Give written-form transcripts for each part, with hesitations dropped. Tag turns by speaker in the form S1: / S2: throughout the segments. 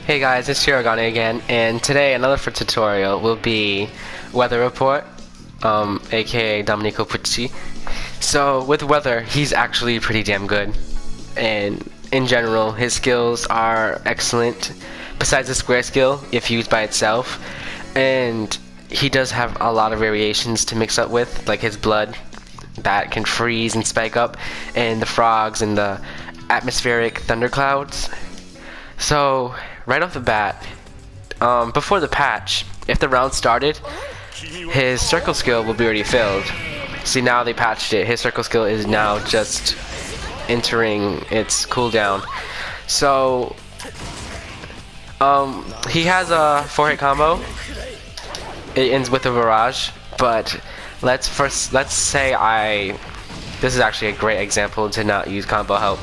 S1: Hey guys, it's Shirogane again, and today another tutorial will be Weather Report, aka Domenico Pucci. So with Weather, he's actually pretty damn good, and in general, his skills are excellent, besides the square skill, if used by itself, and he does have a lot of variations to mix up with, like his blood, that can freeze and spike up, and the frogs and the atmospheric thunderclouds. So, right off the bat, before the patch, if the round started, his circle skill will be already filled. See, now they patched it. His circle skill is now just entering its cooldown. So, he has a 4-hit combo. It ends with a barrage, but let's say this is actually a great example to not use combo help.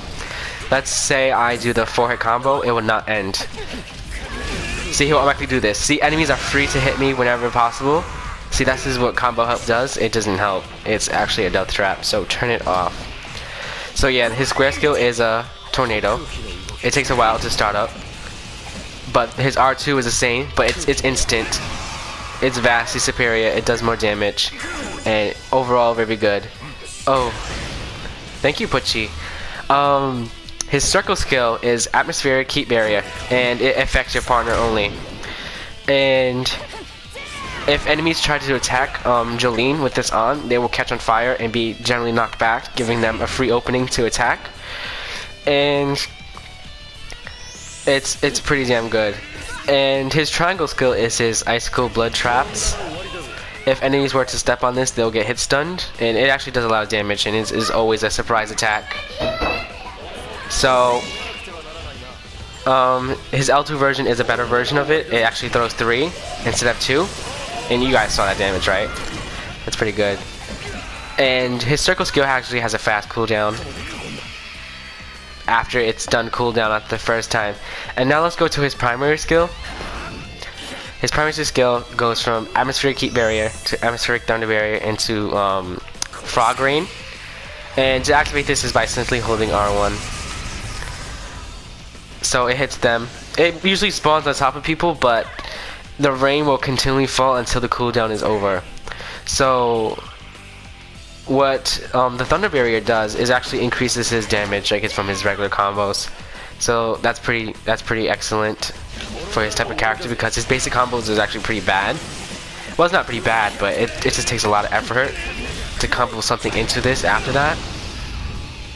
S1: Let's say I do the 4-hit combo, it will not end. See, he'll automatically do this. See, enemies are free to hit me whenever possible. See, this is what combo help does. It doesn't help. It's actually a death trap, so turn it off. So yeah, his square skill is a tornado. It takes a while to start up. But his R2 is the same, but it's instant. It's vastly superior, it does more damage. And overall, very good. Oh, thank you, Pucci. His circle skill is atmospheric heat barrier, and it affects your partner only. And if enemies try to attack Jolene with this on, they will catch on fire and be generally knocked back, giving them a free opening to attack. And it's pretty damn good. And his triangle skill is his icicle blood traps. If enemies were to step on this, they'll get hit stunned, and it actually does a lot of damage, and is always a surprise attack. So, his L2 version is a better version of it. It actually throws 3 instead of 2. And you guys saw that damage, right? That's pretty good. And his circle skill actually has a fast cooldown after it's done cooldown at the first time. And now let's go to his primary skill. His primary skill goes from atmospheric heat barrier to atmospheric thunder barrier into frog rain. And to activate this is by simply holding R1. So it hits them. It usually spawns on top of people, but the rain will continually fall until the cooldown is over. So what the thunder barrier does is actually increases his damage, like it's from his regular combos. So that's pretty excellent for his type of character, because his basic combos is actually pretty bad. Well, it's not pretty bad, but it just takes a lot of effort to combo something into this after that.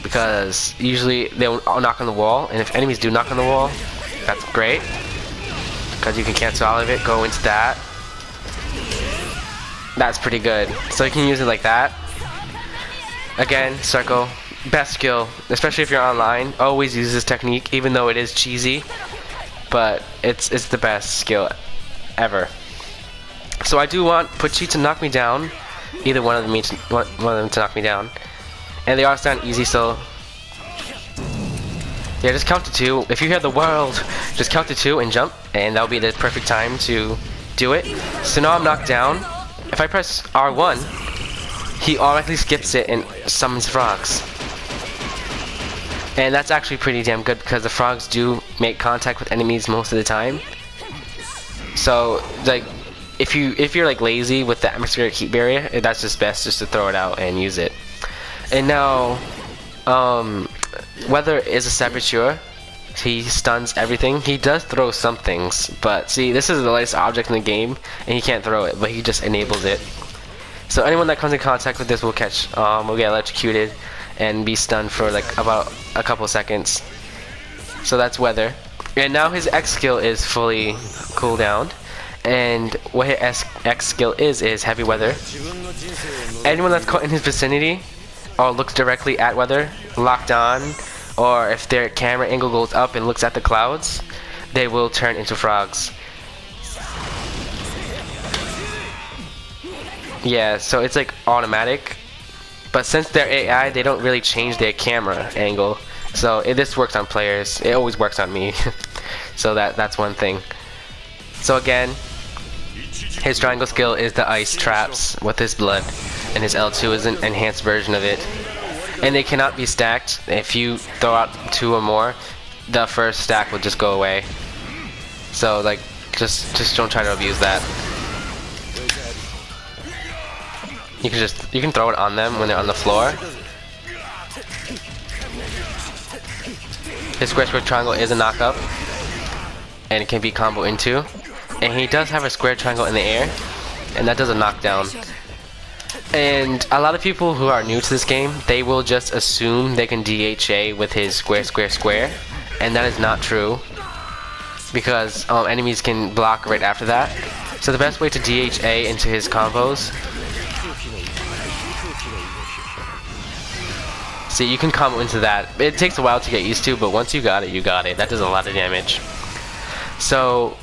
S1: Because usually they'll knock on the wall, and if enemies do knock on the wall, that's great, because you can cancel all of it, go into that. That's pretty good. So you can use it like that. Again, circle, best skill, especially if you're online. Always use this technique, even though it is cheesy, but it's the best skill ever. So I do want Pucci to knock me down, either one of them to knock me down. And they are sound easy, so yeah, just count to 2. If you hear the world, just count to 2 and jump, and that'll be the perfect time to do it. So now I'm knocked down. If I press R1, he automatically skips it and summons frogs. And that's actually pretty damn good, because the frogs do make contact with enemies most of the time. So like, if you're like lazy with the atmospheric heat barrier, that's just best just to throw it out and use it. And now, Weather is a saboteur. He stuns everything. He does throw some things, but see, this is the latest object in the game, and he can't throw it, but he just enables it. So anyone that comes in contact with this will get electrocuted and be stunned for like about a couple seconds. So that's Weather. And now his X skill is fully cooldowned. And what his X skill is Heavy Weather. Anyone that's caught in his vicinity or looks directly at Weather, locked on, or if their camera angle goes up and looks at the clouds, they will turn into frogs. Yeah, so it's like automatic, but since they're AI, they don't really change their camera angle. So this works on players. It always works on me. So that's one thing. So again, his triangle skill is the ice traps with his blood, and his L2 is an enhanced version of it. And they cannot be stacked. If you throw out 2 or more, the first stack will just go away. So like, just don't try to abuse that. You can throw it on them when they're on the floor. His square triangle is a knockup, and it can be combo into. And he does have a square triangle in the air, and that does a knockdown. And a lot of people who are new to this game, they will just assume they can DHA with his square, and that is not true, because enemies can block right after that. So the best way to DHA into his combos, see, you can combo into that. It takes a while to get used to, but once you got it, you got it. That does a lot of damage. So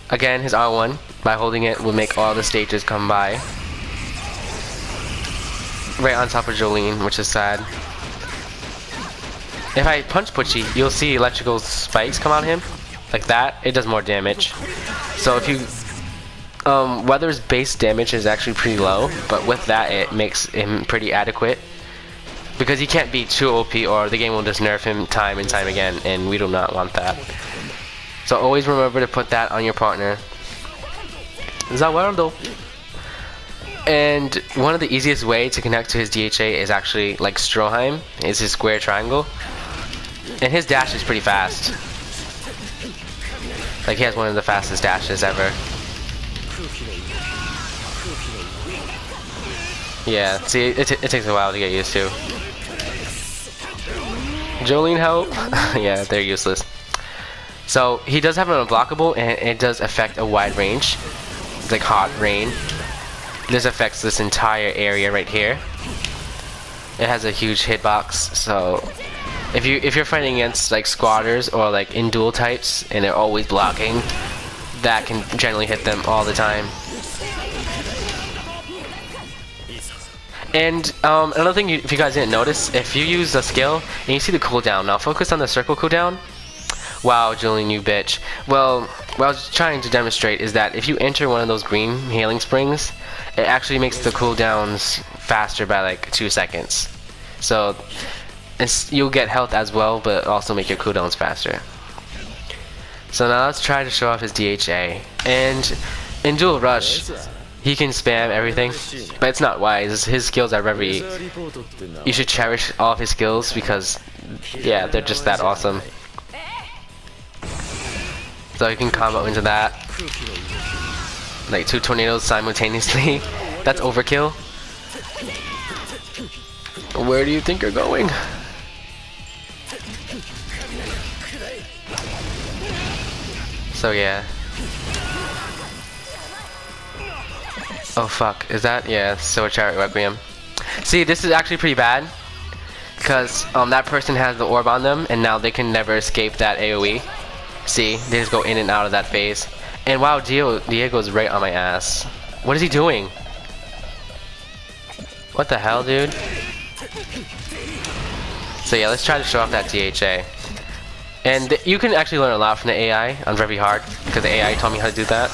S1: again, his R1, by holding it, will make all the stages come by. Right on top of Jolene, which is sad. If I punch Pucci, you'll see electrical spikes come out of him. Like that, it does more damage. So if you... Weather's base damage is actually pretty low, but with that, it makes him pretty adequate. Because he can't be too OP, or the game will just nerf him time and time again, and we do not want that. So always remember to put that on your partner. Zawardo. And one of the easiest way to connect to his DHA is actually like Stroheim, is his square triangle. And his dash is pretty fast. Like, he has one of the fastest dashes ever. Yeah, see, it takes a while to get used to. Jolene, help! Yeah, they're useless. So he does have an unblockable, and it does affect a wide range. It's like hot rain. This affects this entire area right here. It has a huge hitbox, so if you're fighting against like squatters or like in dual types and they're always blocking, that can generally hit them all the time. And another thing, if you guys didn't notice, if you use a skill and you see the cooldown, now focus on the circle cooldown. Wow, Jolene, you bitch. Well, what I was trying to demonstrate is that if you enter one of those green healing springs, it actually makes the cooldowns faster by like 2 seconds. So you'll get health as well, but also make your cooldowns faster. So now let's try to show off his DHA. And in Dual Rush, he can spam everything, but it's not wise. His skills are very... You should cherish all of his skills because, yeah, they're just that awesome. So you can combo into that. Like 2 tornadoes simultaneously. That's overkill. Where do you think you're going? So yeah. Oh fuck, is that? Yeah, so a Chariot Requiem. See, this is actually pretty bad. Because that person has the orb on them and now they can never escape that AoE. See, they just go in and out of that phase. And wow, Diego's right on my ass. What is he doing? What the hell, dude? So yeah, let's try to show off that DHA. And you can actually learn a lot from the AI on Very Hard, because the AI taught me how to do that.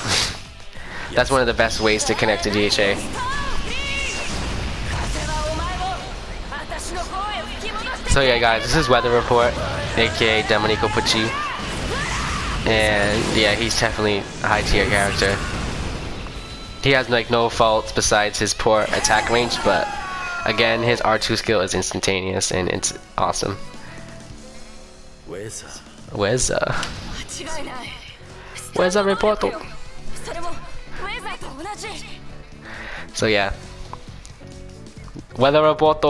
S1: That's one of the best ways to connect to DHA. So yeah guys, this is Weather Report, aka Domenico Pucci. And yeah, he's definitely a high tier character. He has like no faults besides his poor attack range, but again, his R2 skill is instantaneous and it's awesome. Weather Report. So yeah, Weather Report.